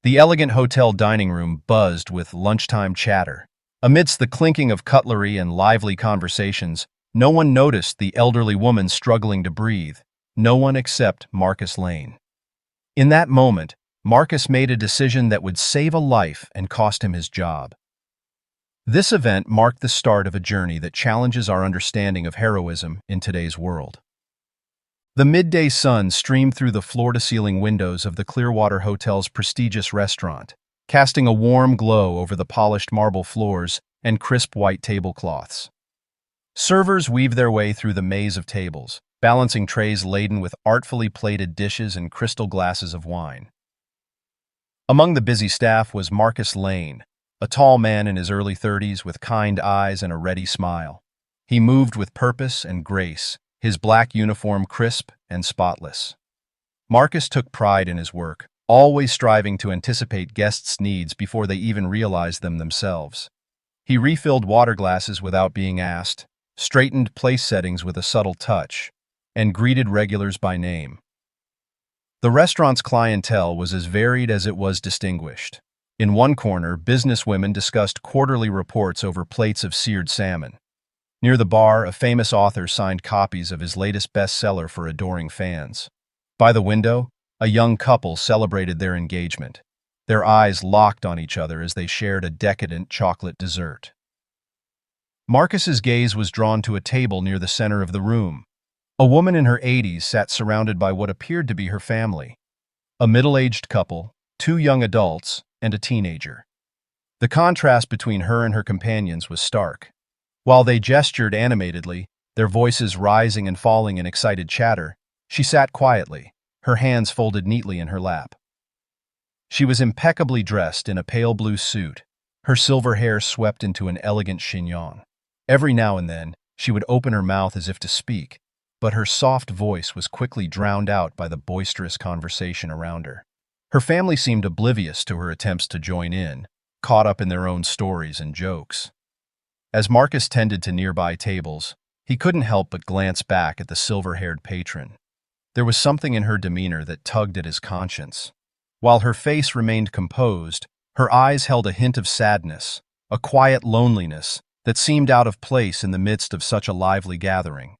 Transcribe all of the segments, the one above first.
The elegant hotel dining room buzzed with lunchtime chatter. Amidst the clinking of cutlery and lively conversations, no one noticed the elderly woman struggling to breathe, no one except Marcus Lane. In that moment, Marcus made a decision that would save a life and cost him his job. This event marked the start of a journey that challenges our understanding of heroism in today's world. The midday sun streamed through the floor-to-ceiling windows of the Clearwater Hotel's prestigious restaurant, casting a warm glow over the polished marble floors and crisp white tablecloths. Servers weaved their way through the maze of tables, balancing trays laden with artfully plated dishes and crystal glasses of wine. Among the busy staff was Marcus Lane, a tall man in his early 30s with kind eyes and a ready smile. He moved with purpose and grace, his black uniform crisp and spotless. Marcus took pride in his work, always striving to anticipate guests' needs before they even realized them themselves. He refilled water glasses without being asked, straightened place settings with a subtle touch, and greeted regulars by name. The restaurant's clientele was as varied as it was distinguished. In one corner, businesswomen discussed quarterly reports over plates of seared salmon. Near the bar, a famous author signed copies of his latest bestseller for adoring fans. By the window, a young couple celebrated their engagement. Their eyes locked on each other as they shared a decadent chocolate dessert. Marcus's gaze was drawn to a table near the center of the room. A woman in her 80s sat surrounded by what appeared to be her family. A middle-aged couple, two young adults, and a teenager. The contrast between her and her companions was stark. While they gestured animatedly, their voices rising and falling in excited chatter, she sat quietly, her hands folded neatly in her lap. She was impeccably dressed in a pale blue suit, her silver hair swept into an elegant chignon. Every now and then, she would open her mouth as if to speak, but her soft voice was quickly drowned out by the boisterous conversation around her. Her family seemed oblivious to her attempts to join in, caught up in their own stories and jokes. As Marcus tended to nearby tables, he couldn't help but glance back at the silver-haired patron. There was something in her demeanor that tugged at his conscience. While her face remained composed, her eyes held a hint of sadness, a quiet loneliness that seemed out of place in the midst of such a lively gathering.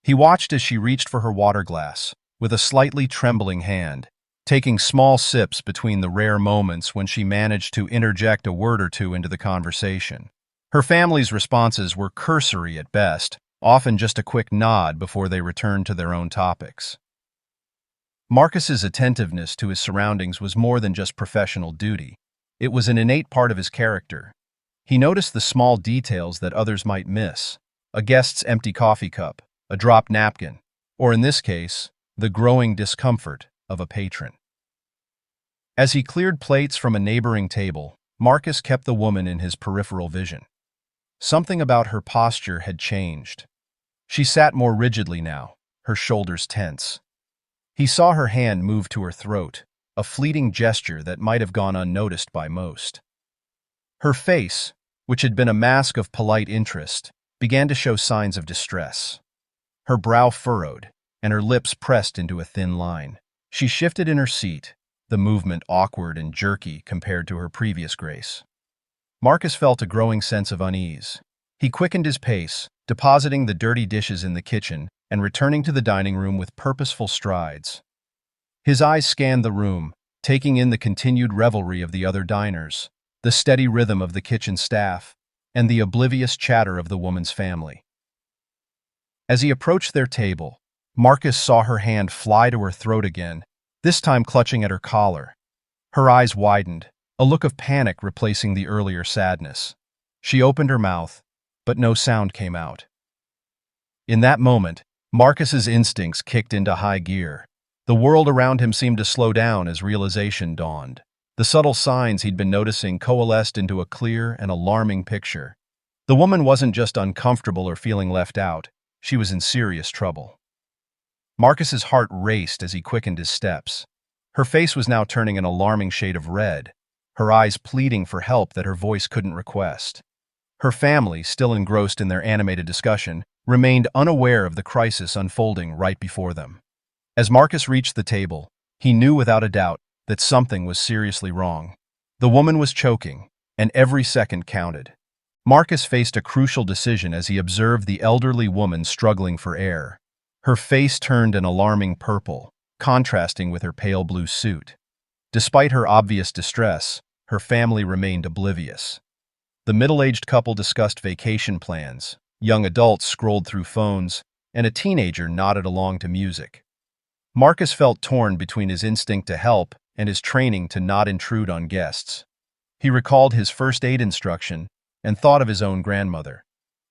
He watched as she reached for her water glass, with a slightly trembling hand, taking small sips between the rare moments when she managed to interject a word or two into the conversation. Her family's responses were cursory at best, often just a quick nod before they returned to their own topics. Marcus's attentiveness to his surroundings was more than just professional duty. It was an innate part of his character. He noticed the small details that others might miss: a guest's empty coffee cup, a dropped napkin, or in this case, the growing discomfort of a patron. As he cleared plates from a neighboring table, Marcus kept the woman in his peripheral vision. Something about her posture had changed. She sat more rigidly now, her shoulders tense. He saw her hand move to her throat, a fleeting gesture that might have gone unnoticed by most. Her face, which had been a mask of polite interest, began to show signs of distress. Her brow furrowed, and her lips pressed into a thin line. She shifted in her seat, the movement awkward and jerky compared to her previous grace. Marcus felt a growing sense of unease. He quickened his pace, depositing the dirty dishes in the kitchen and returning to the dining room with purposeful strides. His eyes scanned the room, taking in the continued revelry of the other diners, the steady rhythm of the kitchen staff, and the oblivious chatter of the woman's family. As he approached their table, Marcus saw her hand fly to her throat again, this time clutching at her collar. Her eyes widened, a look of panic replacing the earlier sadness. She opened her mouth, but no sound came out. In that moment, Marcus's instincts kicked into high gear. The world around him seemed to slow down as realization dawned. The subtle signs he'd been noticing coalesced into a clear and alarming picture. The woman wasn't just uncomfortable or feeling left out, she was in serious trouble. Marcus's heart raced as he quickened his steps. Her face was now turning an alarming shade of red, her eyes pleading for help that her voice couldn't request. Her family, still engrossed in their animated discussion, remained unaware of the crisis unfolding right before them. As Marcus reached the table, he knew without a doubt that something was seriously wrong. The woman was choking, and every second counted. Marcus faced a crucial decision as he observed the elderly woman struggling for air. Her face turned an alarming purple, contrasting with her pale blue suit. Despite her obvious distress, her family remained oblivious. The middle-aged couple discussed vacation plans, young adults scrolled through phones, and a teenager nodded along to music. Marcus felt torn between his instinct to help and his training to not intrude on guests. He recalled his first aid instruction and thought of his own grandmother.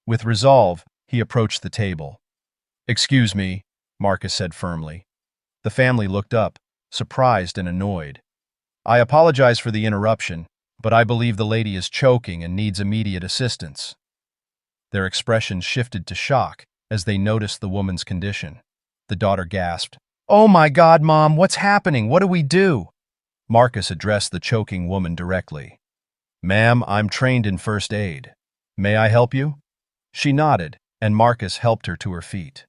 With resolve, he approached the table. "Excuse me," Marcus said firmly. The family looked up, surprised and annoyed. "I apologize for the interruption, but I believe the lady is choking and needs immediate assistance." Their expressions shifted to shock as they noticed the woman's condition. The daughter gasped, "Oh my God, Mom, what's happening? What do we do?" Marcus addressed the choking woman directly. "Ma'am, I'm trained in first aid. May I help you?" She nodded, and Marcus helped her to her feet.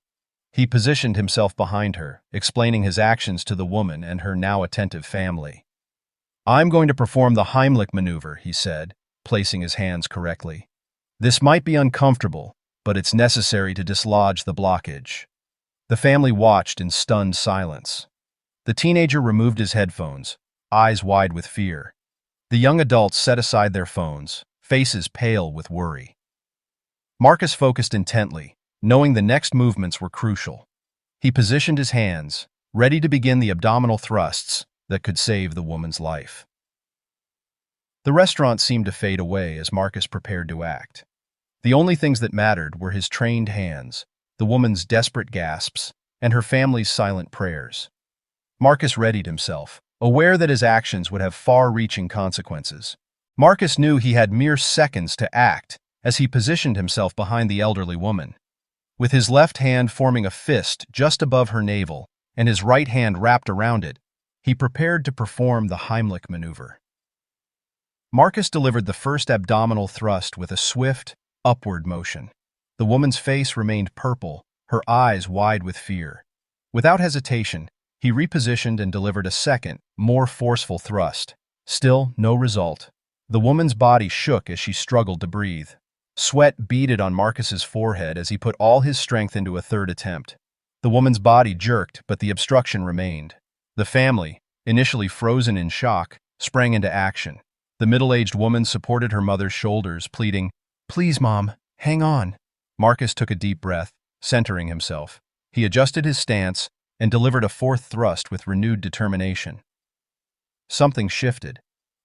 He positioned himself behind her, explaining his actions to the woman and her now attentive family. "I'm going to perform the Heimlich maneuver," he said, placing his hands correctly. "This might be uncomfortable, but it's necessary to dislodge the blockage." The family watched in stunned silence. The teenager removed his headphones, eyes wide with fear. The young adults set aside their phones, faces pale with worry. Marcus focused intently, knowing the next movements were crucial. He positioned his hands, ready to begin the abdominal thrusts that could save the woman's life. The restaurant seemed to fade away as Marcus prepared to act. The only things that mattered were his trained hands, the woman's desperate gasps, and her family's silent prayers. Marcus readied himself, aware that his actions would have far-reaching consequences. Marcus knew he had mere seconds to act as he positioned himself behind the elderly woman. With his left hand forming a fist just above her navel and his right hand wrapped around it, he prepared to perform the Heimlich maneuver. Marcus delivered the first abdominal thrust with a swift, upward motion. The woman's face remained purple, her eyes wide with fear. Without hesitation, he repositioned and delivered a second, more forceful thrust. Still, no result. The woman's body shook as she struggled to breathe. Sweat beaded on Marcus's forehead as he put all his strength into a third attempt. The woman's body jerked, but the obstruction remained. The family, initially frozen in shock, sprang into action. The middle-aged woman supported her mother's shoulders, pleading, "Please, Mom, hang on." Marcus took a deep breath, centering himself. He adjusted his stance and delivered a fourth thrust with renewed determination. Something shifted.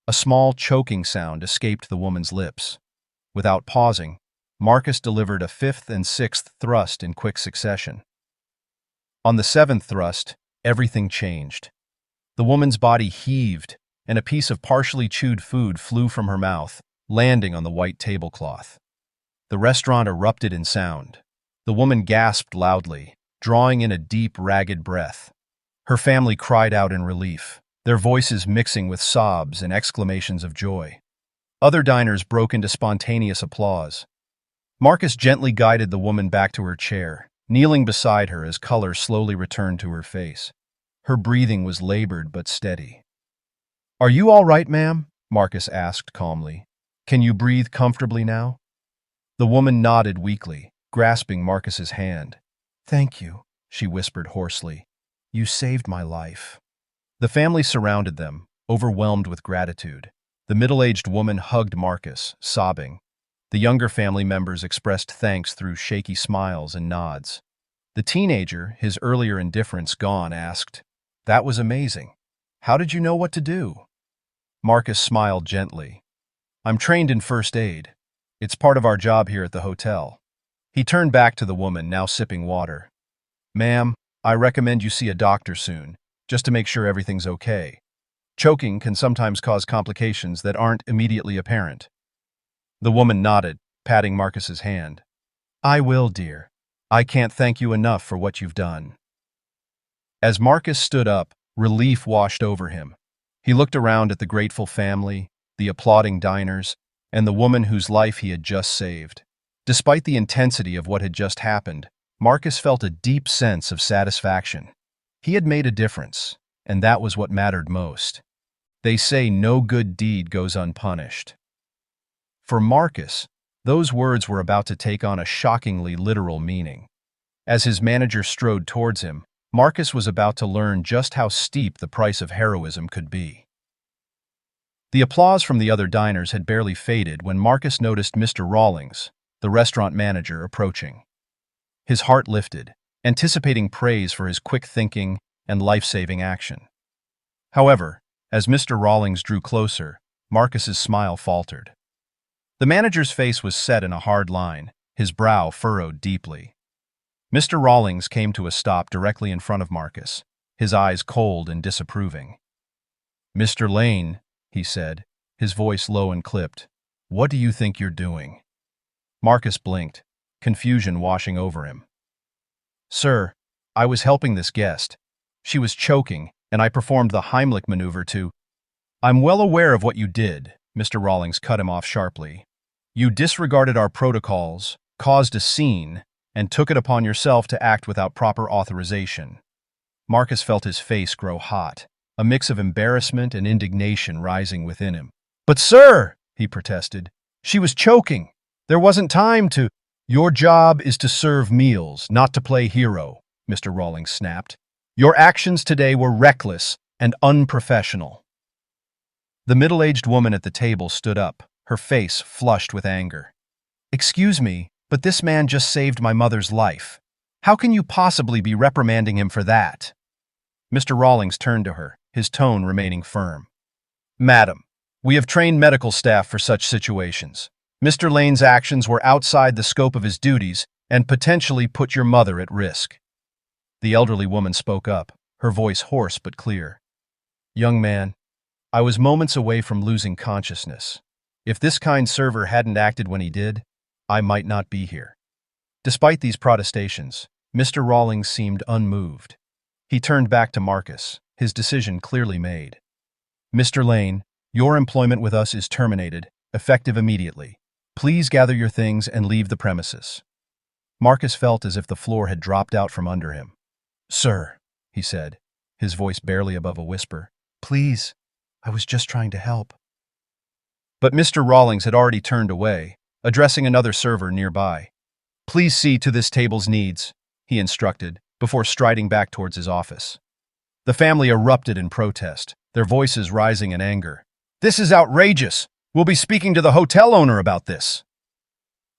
A small, choking sound escaped the woman's lips. Without pausing, Marcus delivered a fifth and sixth thrust in quick succession. On the seventh thrust, everything changed. The woman's body heaved, and a piece of partially chewed food flew from her mouth, landing on the white tablecloth. The restaurant erupted in sound. The woman gasped loudly, drawing in a deep, ragged breath. Her family cried out in relief, their voices mixing with sobs and exclamations of joy. Other diners broke into spontaneous applause. Marcus gently guided the woman back to her chair, kneeling beside her as color slowly returned to her face. Her breathing was labored but steady. "Are you all right, ma'am?" Marcus asked calmly. "Can you breathe comfortably now?" The woman nodded weakly, grasping Marcus's hand. "Thank you," she whispered hoarsely. "You saved my life." The family surrounded them, overwhelmed with gratitude. The middle-aged woman hugged Marcus, sobbing. The younger family members expressed thanks through shaky smiles and nods. The teenager, his earlier indifference gone, asked, "That was amazing. How did you know what to do?" Marcus smiled gently. "I'm trained in first aid. It's part of our job here at the hotel." He turned back to the woman, now sipping water. "Ma'am, I recommend you see a doctor soon, just to make sure everything's okay. Choking can sometimes cause complications that aren't immediately apparent." The woman nodded, patting Marcus's hand. "I will, dear. I can't thank you enough for what you've done." As Marcus stood up, relief washed over him. He looked around at the grateful family, the applauding diners, and the woman whose life he had just saved. Despite the intensity of what had just happened, Marcus felt a deep sense of satisfaction. He had made a difference, and that was what mattered most. They say no good deed goes unpunished. For Marcus, those words were about to take on a shockingly literal meaning. As his manager strode towards him, Marcus was about to learn just how steep the price of heroism could be. The applause from the other diners had barely faded when Marcus noticed Mr. Rawlings, the restaurant manager, approaching. His heart lifted, anticipating praise for his quick thinking and life-saving action. However, as Mr. Rawlings drew closer, Marcus's smile faltered. The manager's face was set in a hard line, his brow furrowed deeply. Mr. Rawlings came to a stop directly in front of Marcus, his eyes cold and disapproving. "Mr. Lane," he said, his voice low and clipped, "what do you think you're doing?" Marcus blinked, confusion washing over him. "Sir, I was helping this guest. She was choking, and I performed the Heimlich maneuver to—" "I'm well aware of what you did," Mr. Rawlings cut him off sharply. "You disregarded our protocols, caused a scene, and took it upon yourself to act without proper authorization." Marcus felt his face grow hot, a mix of embarrassment and indignation rising within him. "But sir," he protested, "she was choking. There wasn't time to—" "Your job is to serve meals, not to play hero," Mr. Rawlings snapped. "Your actions today were reckless and unprofessional." The middle-aged woman at the table stood up, her face flushed with anger. "Excuse me, but this man just saved my mother's life. How can you possibly be reprimanding him for that?" Mr. Rawlings turned to her, his tone remaining firm. "Madam, we have trained medical staff for such situations. Mr. Lane's actions were outside the scope of his duties and potentially put your mother at risk." The elderly woman spoke up, her voice hoarse but clear. "Young man, I was moments away from losing consciousness. If this kind server hadn't acted when he did, I might not be here." Despite these protestations, Mr. Rawlings seemed unmoved. He turned back to Marcus, his decision clearly made. "Mr. Lane, your employment with us is terminated, effective immediately. Please gather your things and leave the premises." Marcus felt as if the floor had dropped out from under him. "Sir," he said, his voice barely above a whisper, "please, I was just trying to help." But Mr. Rawlings had already turned away, addressing another server nearby. "Please see to this table's needs," he instructed, before striding back towards his office. The family erupted in protest, their voices rising in anger. "This is outrageous! We'll be speaking to the hotel owner about this."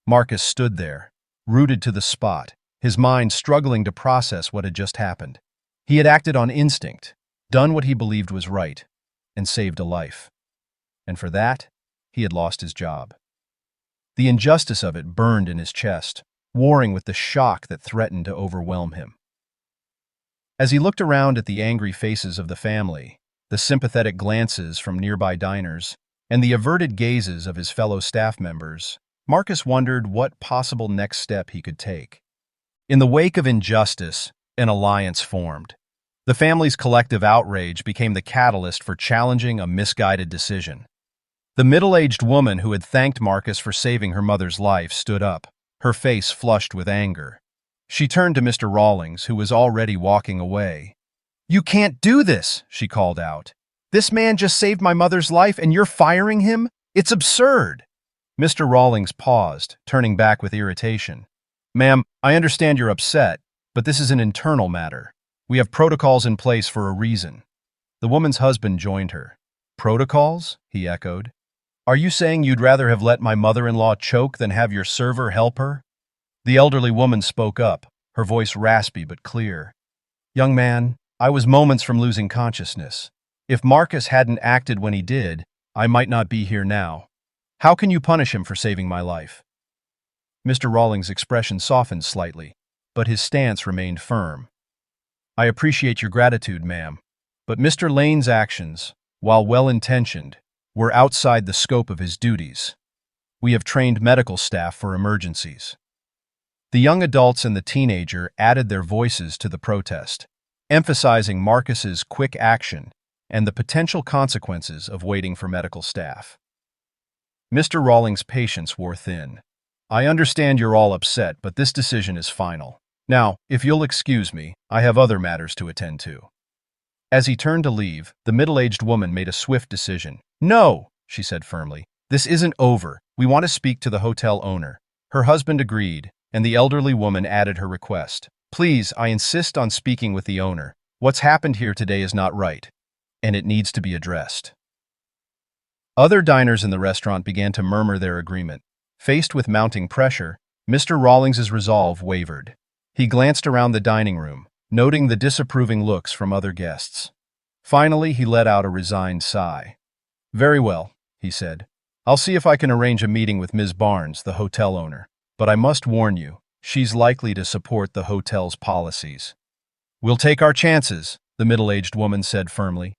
Marcus stood there, rooted to the spot, his mind struggling to process what had just happened. He had acted on instinct, done what he believed was right, and saved a life. And for that, he had lost his job. The injustice of it burned in his chest, warring with the shock that threatened to overwhelm him. As he looked around at the angry faces of the family, the sympathetic glances from nearby diners, and the averted gazes of his fellow staff members, Marcus wondered what possible next step he could take. In the wake of injustice, an alliance formed. The family's collective outrage became the catalyst for challenging a misguided decision. The middle-aged woman who had thanked Marcus for saving her mother's life stood up, her face flushed with anger. She turned to Mr. Rawlings, who was already walking away. "You can't do this," she called out. "This man just saved my mother's life and you're firing him? It's absurd." Mr. Rawlings paused, turning back with irritation. "Ma'am, I understand you're upset, but this is an internal matter. We have protocols in place for a reason." The woman's husband joined her. "Protocols?" he echoed. "Are you saying you'd rather have let my mother-in-law choke than have your server help her?" The elderly woman spoke up, her voice raspy but clear. "Young man, I was moments from losing consciousness. If Marcus hadn't acted when he did, I might not be here now. How can you punish him for saving my life?" Mr. Rawlings' expression softened slightly, but his stance remained firm. "I appreciate your gratitude, ma'am, but Mr. Lane's actions, while well-intentioned, were outside the scope of his duties. We have trained medical staff for emergencies." The young adults and the teenager added their voices to the protest, emphasizing Marcus's quick action and the potential consequences of waiting for medical staff. Mr. Rawlings' patience wore thin. "I understand you're all upset, but this decision is final. Now, if you'll excuse me, I have other matters to attend to." As he turned to leave, the middle-aged woman made a swift decision. "No," she said firmly. "This isn't over. We want to speak to the hotel owner." Her husband agreed, and the elderly woman added her request. "Please, I insist on speaking with the owner. What's happened here today is not right, and it needs to be addressed." Other diners in the restaurant began to murmur their agreement. Faced with mounting pressure, Mr. Rawlings's resolve wavered. He glanced around the dining room, noting the disapproving looks from other guests. Finally, he let out a resigned sigh. "Very well," he said. "I'll see if I can arrange a meeting with Ms. Barnes, the hotel owner. But I must warn you, she's likely to support the hotel's policies." "We'll take our chances," the middle-aged woman said firmly.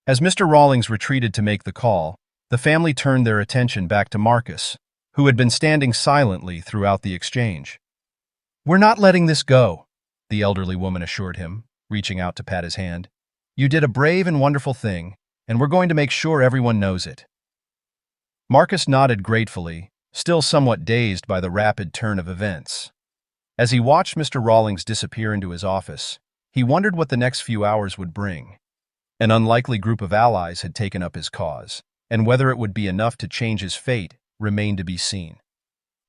As Mr. Rawlings retreated to make the call, the family turned their attention back to Marcus, who had been standing silently throughout the exchange. "We're not letting this go," the elderly woman assured him, reaching out to pat his hand. "You did a brave and wonderful thing, and we're going to make sure everyone knows it." Marcus nodded gratefully, still somewhat dazed by the rapid turn of events. As he watched Mr. Rawlings disappear into his office, he wondered what the next few hours would bring. An unlikely group of allies had taken up his cause, and whether it would be enough to change his fate remained to be seen.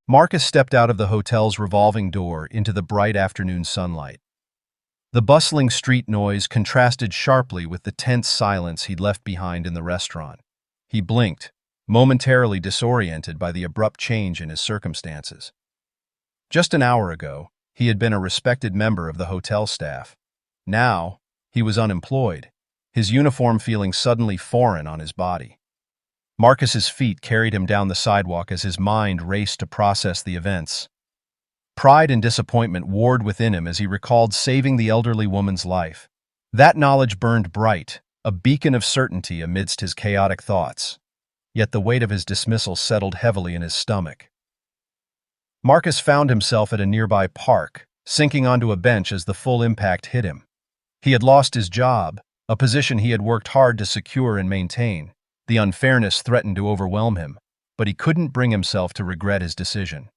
Marcus stepped out of the hotel's revolving door into the bright afternoon sunlight. The bustling street noise contrasted sharply with the tense silence he'd left behind in the restaurant. He blinked, momentarily disoriented by the abrupt change in his circumstances. Just an hour ago, he had been a respected member of the hotel staff. Now, he was unemployed, his uniform feeling suddenly foreign on his body. Marcus's feet carried him down the sidewalk as his mind raced to process the events. Pride and disappointment warred within him as he recalled saving the elderly woman's life. That knowledge burned bright, a beacon of certainty amidst his chaotic thoughts. Yet the weight of his dismissal settled heavily in his stomach. Marcus found himself at a nearby park, sinking onto a bench as the full impact hit him. He had lost his job, a position he had worked hard to secure and maintain. The unfairness threatened to overwhelm him, but he couldn't bring himself to regret his decision.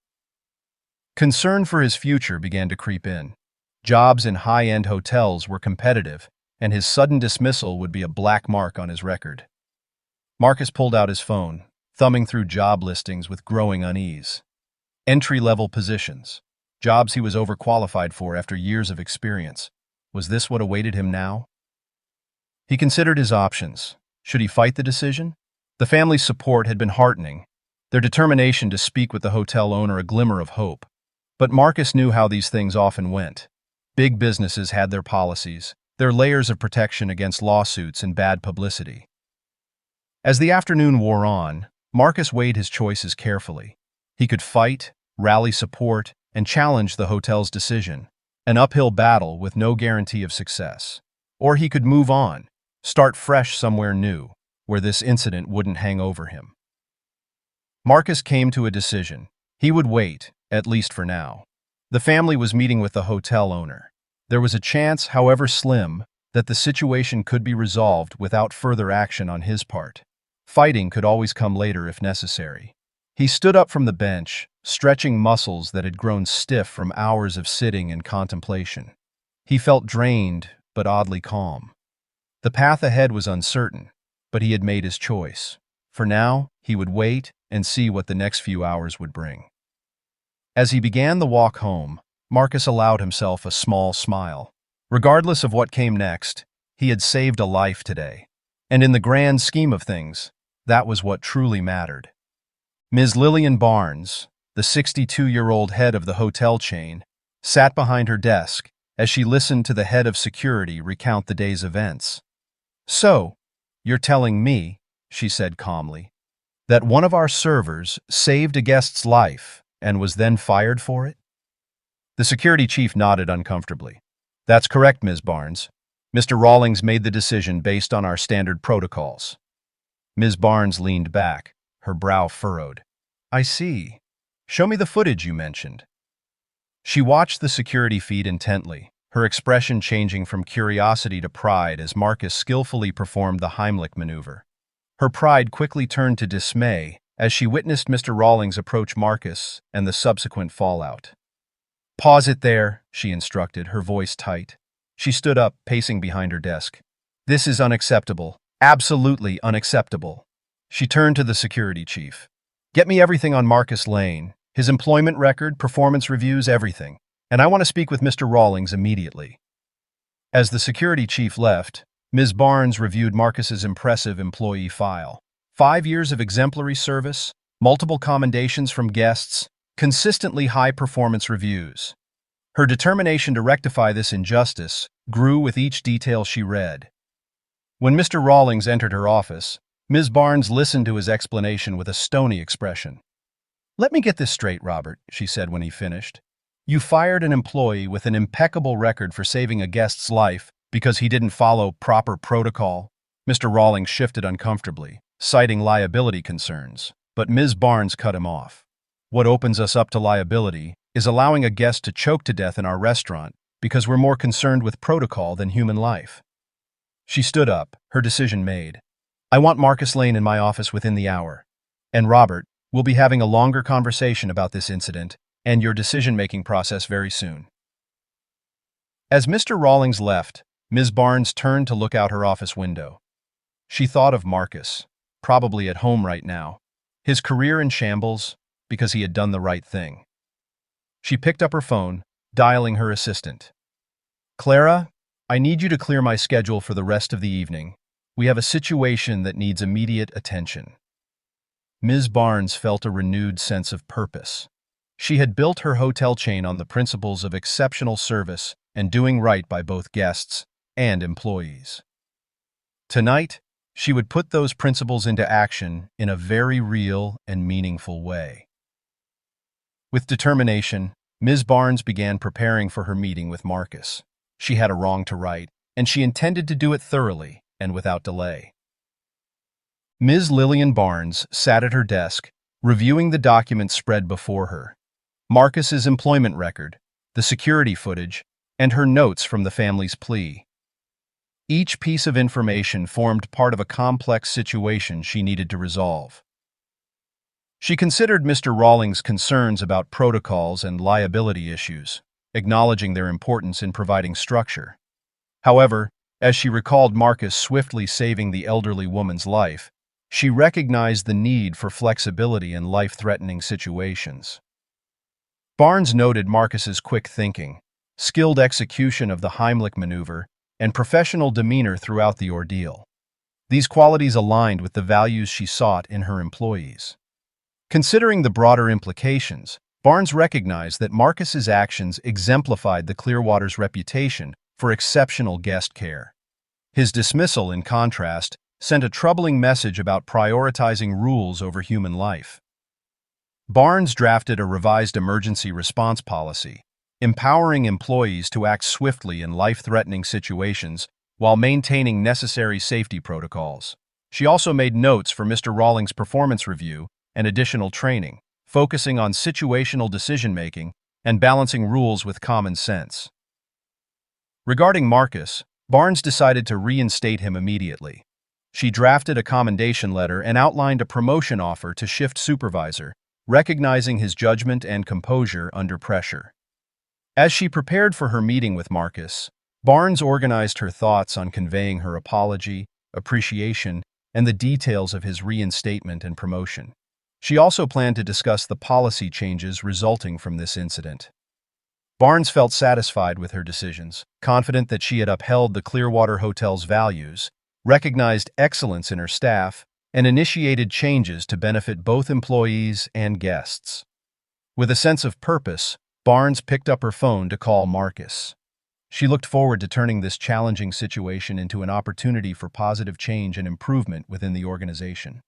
Concern for his future began to creep in. Jobs in high-end hotels were competitive, and his sudden dismissal would be a black mark on his record. Marcus pulled out his phone, thumbing through job listings with growing unease. Entry-level positions, jobs he was overqualified for after years of experience. Was this what awaited him now? He considered his options. Should he fight the decision? The family's support had been heartening, their determination to speak with the hotel owner a glimmer of hope. But Marcus knew how these things often went. Big businesses had their policies, their layers of protection against lawsuits and bad publicity. As the afternoon wore on, Marcus weighed his choices carefully. He could fight, rally support, and challenge the hotel's decision, an uphill battle with no guarantee of success. Or he could move on, start fresh somewhere new, where this incident wouldn't hang over him. Marcus came to a decision. He would wait, at least for now. The family was meeting with the hotel owner. There was a chance, however slim, that the situation could be resolved without further action on his part. Fighting could always come later if necessary. He stood up from the bench, stretching muscles that had grown stiff from hours of sitting and contemplation. He felt drained, but oddly calm. The path ahead was uncertain, but he had made his choice. For now, he would wait and see what the next few hours would bring. As he began the walk home, Marcus allowed himself a small smile. Regardless of what came next, he had saved a life today. And in the grand scheme of things, that was what truly mattered. Ms. Lillian Barnes, the 62-year-old head of the hotel chain, sat behind her desk as she listened to the head of security recount the day's events. "So, you're telling me," she said calmly, "that one of our servers saved a guest's life and was then fired for it?" The security chief nodded uncomfortably. "That's correct, Ms. Barnes. Mr. Rawlings made the decision based on our standard protocols." Ms. Barnes leaned back, her brow furrowed. "I see. Show me the footage you mentioned." She watched the security feed intently, her expression changing from curiosity to pride as Marcus skillfully performed the Heimlich maneuver. Her pride quickly turned to dismay as she witnessed Mr. Rawlings approach Marcus and the subsequent fallout. "Pause it there," she instructed, her voice tight. She stood up, pacing behind her desk. "This is unacceptable. Absolutely unacceptable." She turned to the security chief. "Get me everything on Marcus Lane. His employment record, performance reviews, everything. And I want to speak with Mr. Rawlings immediately." As the security chief left, Ms. Barnes reviewed Marcus's impressive employee file. 5 years of exemplary service, multiple commendations from guests, consistently high performance reviews. Her determination to rectify this injustice grew with each detail she read. When Mr. Rawlings entered her office, Ms. Barnes listened to his explanation with a stony expression. "Let me get this straight, Robert," she said when he finished. "You fired an employee with an impeccable record for saving a guest's life because he didn't follow proper protocol?" Mr. Rawlings shifted uncomfortably, citing liability concerns, but Ms. Barnes cut him off. "What opens us up to liability is allowing a guest to choke to death in our restaurant because we're more concerned with protocol than human life." She stood up, her decision made. "I want Marcus Lane in my office within the hour. And Robert, we'll be having a longer conversation about this incident and your decision-making process very soon." As Mr. Rawlings left, Ms. Barnes turned to look out her office window. She thought of Marcus, probably at home right now, his career in shambles because he had done the right thing. She picked up her phone, dialing her assistant. "Clara, I need you to clear my schedule for the rest of the evening. We have a situation that needs immediate attention." Ms. Barnes felt a renewed sense of purpose. She had built her hotel chain on the principles of exceptional service and doing right by both guests and employees. Tonight, she would put those principles into action in a very real and meaningful way. With determination, Ms. Barnes began preparing for her meeting with Marcus. She had a wrong to right, and she intended to do it thoroughly and without delay. Ms. Lillian Barnes sat at her desk, reviewing the documents spread before her. Marcus's employment record, the security footage, and her notes from the family's plea. Each piece of information formed part of a complex situation she needed to resolve. She considered Mr. Rawlings' concerns about protocols and liability issues, acknowledging their importance in providing structure. However, as she recalled Marcus swiftly saving the elderly woman's life, she recognized the need for flexibility in life-threatening situations. Barnes noted Marcus's quick thinking, skilled execution of the Heimlich maneuver, and professional demeanor throughout the ordeal. These qualities aligned with the values she sought in her employees. Considering the broader implications, Barnes recognized that Marcus's actions exemplified the Clearwater's reputation for exceptional guest care. His dismissal, in contrast, sent a troubling message about prioritizing rules over human life. Barnes drafted a revised emergency response policy, empowering employees to act swiftly in life-threatening situations while maintaining necessary safety protocols. She also made notes for Mr. Rawlings' performance review and additional training, focusing on situational decision-making and balancing rules with common sense. Regarding Marcus, Barnes decided to reinstate him immediately. She drafted a commendation letter and outlined a promotion offer to shift supervisor, recognizing his judgment and composure under pressure. As she prepared for her meeting with Marcus, Barnes organized her thoughts on conveying her apology, appreciation, and the details of his reinstatement and promotion. She also planned to discuss the policy changes resulting from this incident. Barnes felt satisfied with her decisions, confident that she had upheld the Clearwater Hotel's values, recognized excellence in her staff, and initiated changes to benefit both employees and guests. With a sense of purpose, Barnes picked up her phone to call Marcus. She looked forward to turning this challenging situation into an opportunity for positive change and improvement within the organization.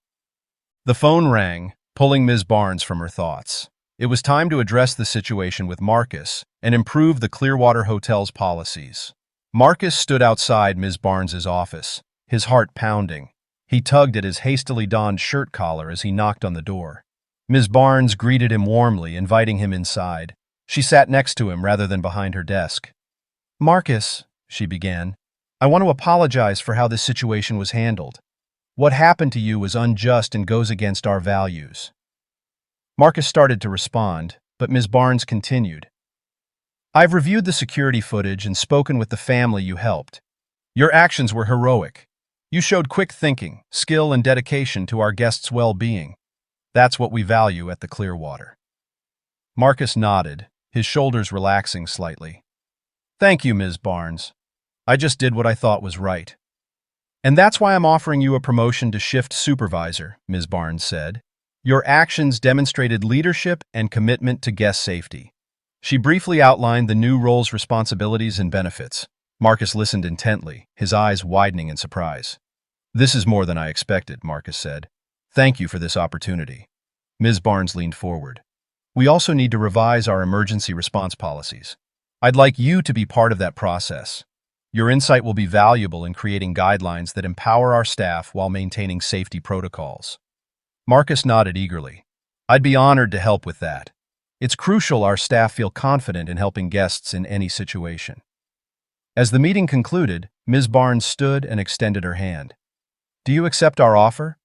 The phone rang, pulling Ms. Barnes from her thoughts. It was time to address the situation with Marcus and improve the Clearwater Hotel's policies. Marcus stood outside Ms. Barnes's office, his heart pounding. He tugged at his hastily donned shirt collar as he knocked on the door. Ms. Barnes greeted him warmly, inviting him inside. She sat next to him rather than behind her desk. "Marcus," she began, "I want to apologize for how this situation was handled. What happened to you was unjust and goes against our values." Marcus started to respond, but Ms. Barnes continued. I've reviewed the security footage and spoken with the family you helped. Your actions were heroic. You showed quick thinking, skill, and dedication to our guests' well-being. That's what we value at the Clearwater. Marcus nodded, his shoulders relaxing slightly. Thank you, Ms. Barnes. I just did what I thought was right. And that's why I'm offering you a promotion to shift supervisor, Ms. Barnes said. Your actions demonstrated leadership and commitment to guest safety. She briefly outlined the new role's responsibilities and benefits. Marcus listened intently, his eyes widening in surprise. This is more than I expected, Marcus said. Thank you for this opportunity. Ms. Barnes leaned forward. We also need to revise our emergency response policies. I'd like you to be part of that process. Your insight will be valuable in creating guidelines that empower our staff while maintaining safety protocols. Marcus nodded eagerly. I'd be honored to help with that. It's crucial our staff feel confident in helping guests in any situation. As the meeting concluded, Ms. Barnes stood and extended her hand. Do you accept our offer?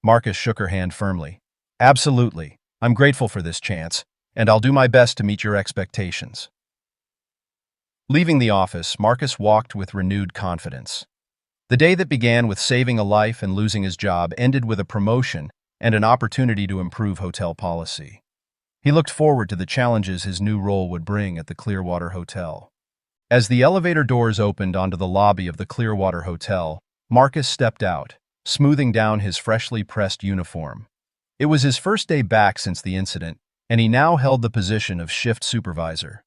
Marcus shook her hand firmly. Absolutely. I'm grateful for this chance, and I'll do my best to meet your expectations. Leaving the office, Marcus walked with renewed confidence. The day that began with saving a life and losing his job ended with a promotion and an opportunity to improve hotel policy. He looked forward to the challenges his new role would bring at the Clearwater Hotel. As the elevator doors opened onto the lobby of the Clearwater Hotel, Marcus stepped out, smoothing down his freshly pressed uniform. It was his first day back since the incident, and he now held the position of shift supervisor.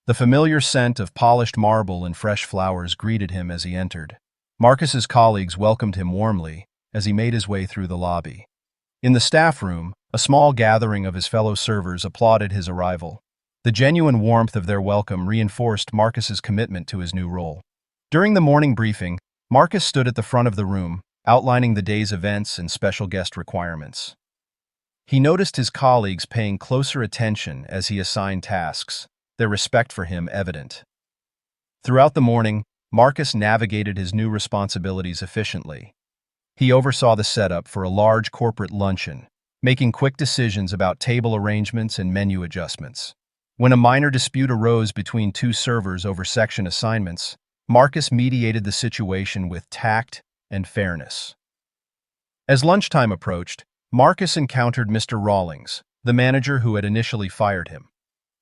The familiar scent of polished marble and fresh flowers greeted him as he entered. Marcus's colleagues welcomed him warmly as he made his way through the lobby. In the staff room, a small gathering of his fellow servers applauded his arrival. The genuine warmth of their welcome reinforced Marcus's commitment to his new role. During the morning briefing, Marcus stood at the front of the room, outlining the day's events and special guest requirements. He noticed his colleagues paying closer attention as he assigned tasks, their respect for him evident. Throughout the morning, Marcus navigated his new responsibilities efficiently. He oversaw the setup for a large corporate luncheon, making quick decisions about table arrangements and menu adjustments. When a minor dispute arose between two servers over section assignments, Marcus mediated the situation with tact and fairness. As lunchtime approached, Marcus encountered Mr. Rawlings, the manager who had initially fired him.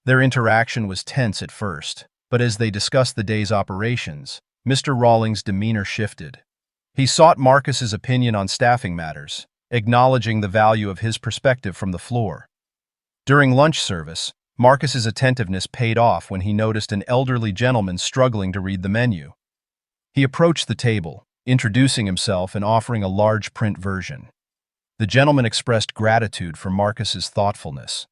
Their interaction was tense at first, but as they discussed the day's operations, Mr. Rawlings' demeanor shifted. He sought Marcus's opinion on staffing matters, acknowledging the value of his perspective from the floor. During lunch service, Marcus's attentiveness paid off when he noticed an elderly gentleman struggling to read the menu. He approached the table, introducing himself and offering a large print version. The gentleman expressed gratitude for Marcus's thoughtfulness.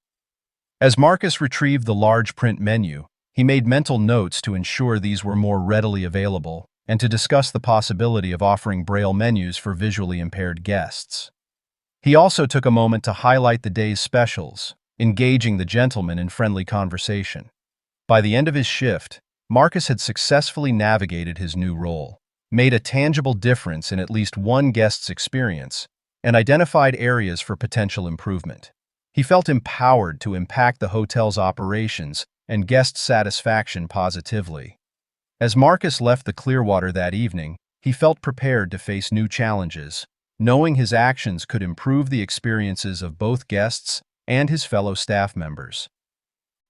As Marcus retrieved the large print menu, he made mental notes to ensure these were more readily available and to discuss the possibility of offering Braille menus for visually impaired guests. He also took a moment to highlight the day's specials, engaging the gentleman in friendly conversation. By the end of his shift, Marcus had successfully navigated his new role, made a tangible difference in at least one guest's experience, and identified areas for potential improvement. He felt empowered to impact the hotel's operations and guest satisfaction positively. As Marcus left the Clearwater that evening, he felt prepared to face new challenges, knowing his actions could improve the experiences of both guests and his fellow staff members.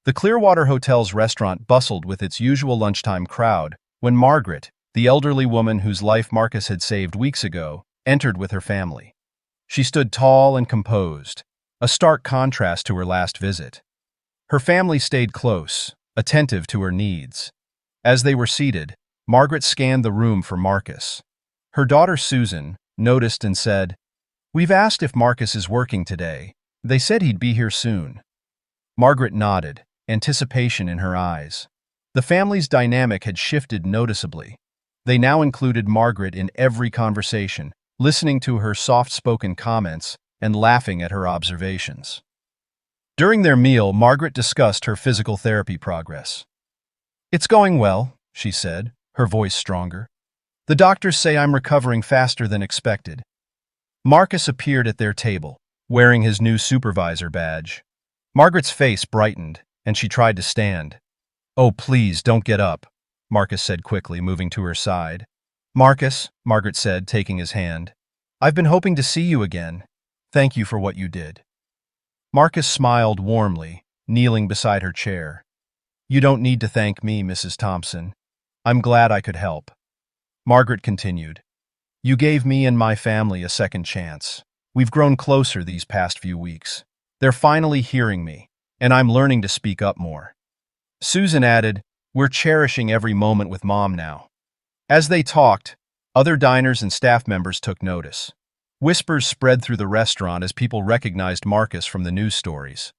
The Clearwater Hotel's restaurant bustled with its usual lunchtime crowd when Margaret, the elderly woman whose life Marcus had saved weeks ago, entered with her family. She stood tall and composed, a stark contrast to her last visit. Her family stayed close, attentive to her needs. As they were seated, Margaret scanned the room for Marcus. Her daughter Susan noticed and said, "We've asked if Marcus is working today. They said he'd be here soon." Margaret nodded, anticipation in her eyes. The family's dynamic had shifted noticeably. They now included Margaret in every conversation, listening to her soft-spoken comments and laughing at her observations. During their meal, Margaret discussed her physical therapy progress. "It's going well," she said, her voice stronger. "The doctors say I'm recovering faster than expected." Marcus appeared at their table, wearing his new supervisor badge. Margaret's face brightened, and she tried to stand. "Oh, please, don't get up," Marcus said quickly, moving to her side. "Marcus," Margaret said, taking his hand, "I've been hoping to see you again. Thank you for what you did." Marcus smiled warmly, kneeling beside her chair. "You don't need to thank me, Mrs. Thompson. I'm glad I could help." Margaret continued, "You gave me and my family a second chance. We've grown closer these past few weeks. They're finally hearing me, and I'm learning to speak up more." Susan added, "We're cherishing every moment with Mom now." As they talked, other diners and staff members took notice. Whispers spread through the restaurant as people recognized Marcus from the news stories.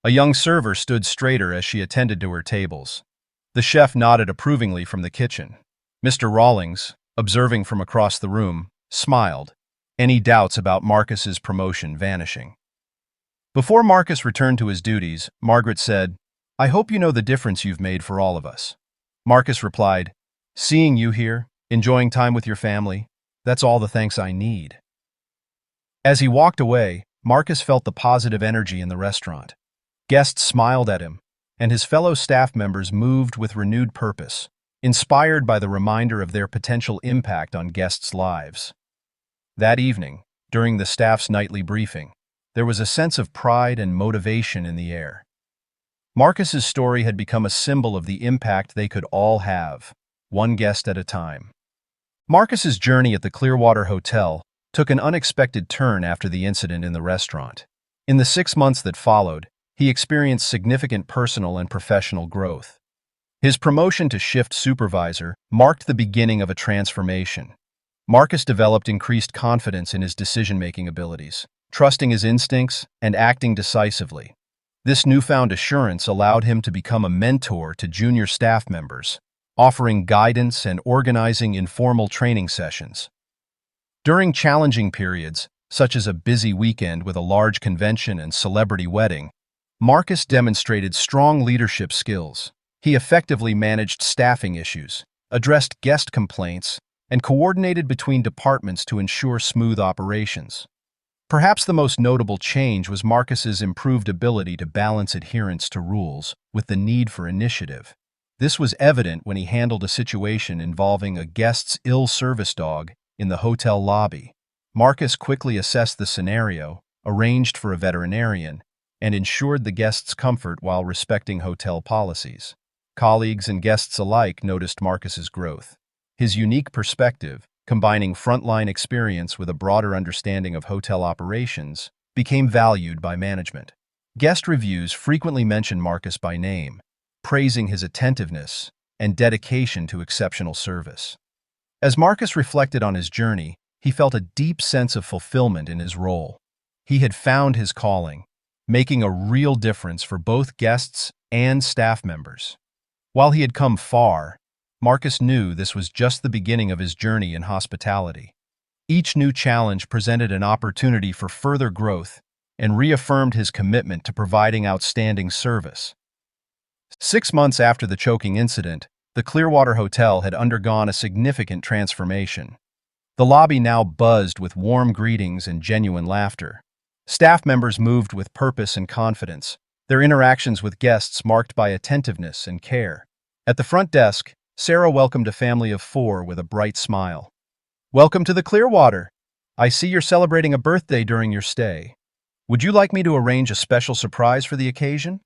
A young server stood straighter as she attended to her tables. The chef nodded approvingly from the kitchen. Mr. Rawlings, observing from across the room, smiled, any doubts about Marcus's promotion vanishing. Before Marcus returned to his duties, Margaret said, "I hope you know the difference you've made for all of us." Marcus replied, "Seeing you here, enjoying time with your family, that's all the thanks I need." As he walked away, Marcus felt the positive energy in the restaurant. Guests smiled at him, and his fellow staff members moved with renewed purpose, inspired by the reminder of their potential impact on guests' lives. That evening, during the staff's nightly briefing, there was a sense of pride and motivation in the air. Marcus's story had become a symbol of the impact they could all have, one guest at a time. Marcus's journey at the Clearwater Hotel took an unexpected turn after the incident in the restaurant. In the 6 months that followed, he experienced significant personal and professional growth. His promotion to shift supervisor marked the beginning of a transformation. Marcus developed increased confidence in his decision-making abilities, trusting his instincts and acting decisively. This newfound assurance allowed him to become a mentor to junior staff members, offering guidance and organizing informal training sessions. During challenging periods, such as a busy weekend with a large convention and celebrity wedding, Marcus demonstrated strong leadership skills. He effectively managed staffing issues, addressed guest complaints, and coordinated between departments to ensure smooth operations. Perhaps the most notable change was Marcus's improved ability to balance adherence to rules with the need for initiative. This was evident when he handled a situation involving a guest's ill service dog in the hotel lobby. Marcus quickly assessed the scenario, arranged for a veterinarian, and ensured the guest's comfort while respecting hotel policies. Colleagues and guests alike noticed Marcus's growth. His unique perspective, combining frontline experience with a broader understanding of hotel operations, became valued by management. Guest reviews frequently mention Marcus by name, praising his attentiveness and dedication to exceptional service. As Marcus reflected on his journey, he felt a deep sense of fulfillment in his role. He had found his calling, making a real difference for both guests and staff members. While he had come far, Marcus knew this was just the beginning of his journey in hospitality. Each new challenge presented an opportunity for further growth and reaffirmed his commitment to providing outstanding service. 6 months after the choking incident, the Clearwater Hotel had undergone a significant transformation. The lobby now buzzed with warm greetings and genuine laughter. Staff members moved with purpose and confidence, their interactions with guests marked by attentiveness and care. At the front desk, Sarah welcomed a family of 4 with a bright smile. "Welcome to the Clearwater. I see you're celebrating a birthday during your stay. Would you like me to arrange a special surprise for the occasion?"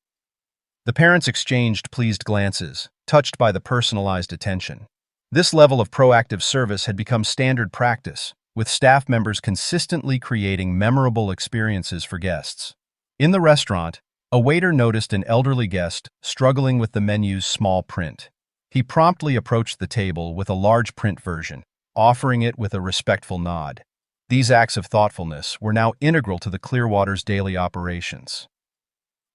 The parents exchanged pleased glances, touched by the personalized attention. This level of proactive service had become standard practice, with staff members consistently creating memorable experiences for guests. In the restaurant, a waiter noticed an elderly guest struggling with the menu's small print. He promptly approached the table with a large print version, offering it with a respectful nod. These acts of thoughtfulness were now integral to the Clearwater's daily operations.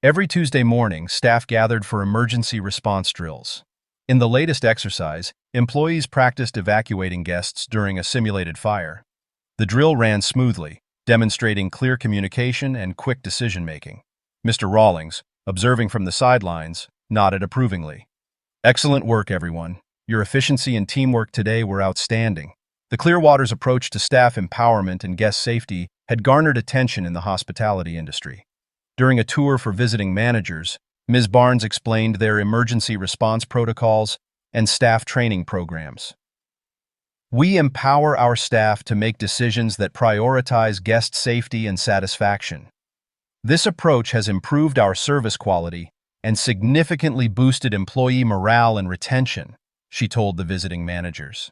Every Tuesday morning, staff gathered for emergency response drills. In the latest exercise, employees practiced evacuating guests during a simulated fire. The drill ran smoothly, demonstrating clear communication and quick decision-making. Mr. Rawlings, observing from the sidelines, nodded approvingly. "Excellent work, everyone. Your efficiency and teamwork today were outstanding." The Clearwater's approach to staff empowerment and guest safety had garnered attention in the hospitality industry. During a tour for visiting managers, Ms. Barnes explained their emergency response protocols and staff training programs. We empower our staff to make decisions that prioritize guest safety and satisfaction. This approach has improved our service quality and significantly boosted employee morale and retention, she told the visiting managers.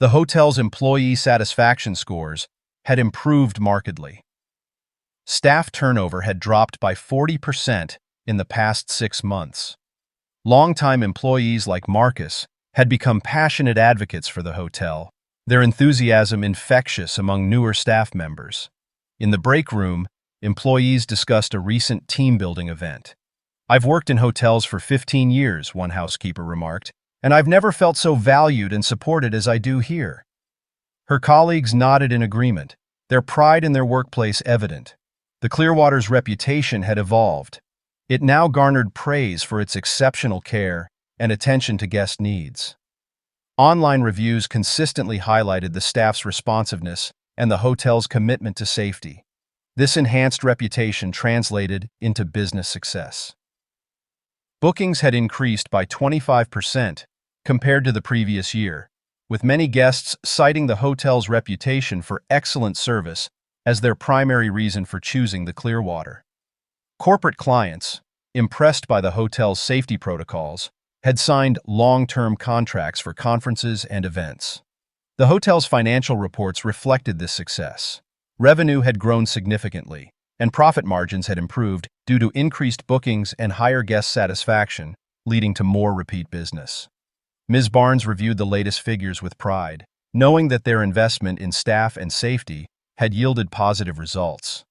The hotel's employee satisfaction scores had improved markedly. Staff turnover had dropped by 40% in the past 6 months. Longtime employees like Marcus had become passionate advocates for the hotel, their enthusiasm infectious among newer staff members. In the break room, employees discussed a recent team-building event. "I've worked in hotels for 15 years, one housekeeper remarked, and I've never felt so valued and supported as I do here." Her colleagues nodded in agreement, their pride in their workplace evident. The Clearwater's reputation had evolved. It now garnered praise for its exceptional care and attention to guest needs. Online reviews consistently highlighted the staff's responsiveness and the hotel's commitment to safety. This enhanced reputation translated into business success. Bookings had increased by 25% compared to the previous year, with many guests citing the hotel's reputation for excellent service as their primary reason for choosing the Clearwater. Corporate clients, impressed by the hotel's safety protocols, had signed long-term contracts for conferences and events. The hotel's financial reports reflected this success. Revenue had grown significantly, and profit margins had improved due to increased bookings and higher guest satisfaction, leading to more repeat business. Ms. Barnes reviewed the latest figures with pride, knowing that their investment in staff and safety had yielded positive results.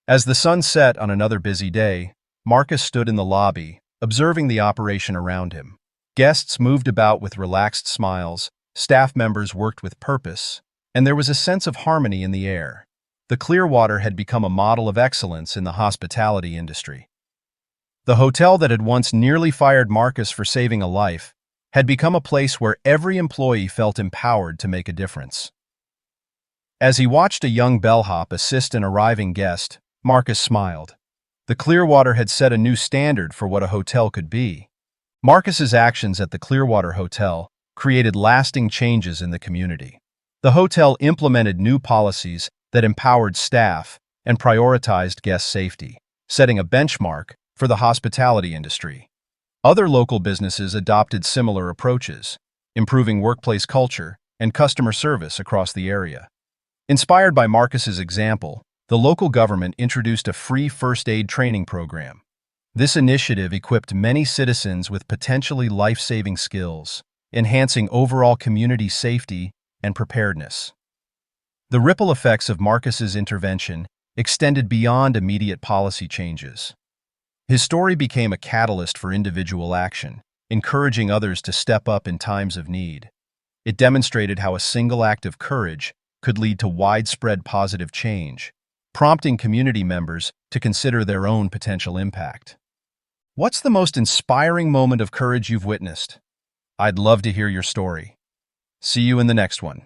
As the sun set on another busy day, Marcus stood in the lobby, observing the operation around him. Guests moved about with relaxed smiles, staff members worked with purpose, and there was a sense of harmony in the air. The Clearwater had become a model of excellence in the hospitality industry. The hotel that had once nearly fired Marcus for saving a life had become a place where every employee felt empowered to make a difference. As he watched a young bellhop assist an arriving guest, Marcus smiled. The Clearwater had set a new standard for what a hotel could be. Marcus's actions at the Clearwater Hotel created lasting changes in the community. The hotel implemented new policies that empowered staff and prioritized guest safety, setting a benchmark for the hospitality industry. Other local businesses adopted similar approaches, improving workplace culture and customer service across the area. Inspired by Marcus's example, the local government introduced a free first aid training program. This initiative equipped many citizens with potentially life-saving skills, enhancing overall community safety and preparedness. The ripple effects of Marcus's intervention extended beyond immediate policy changes. His story became a catalyst for individual action, encouraging others to step up in times of need. It demonstrated how a single act of courage could lead to widespread positive change, prompting community members to consider their own potential impact. What's the most inspiring moment of courage you've witnessed? I'd love to hear your story. See you in the next one.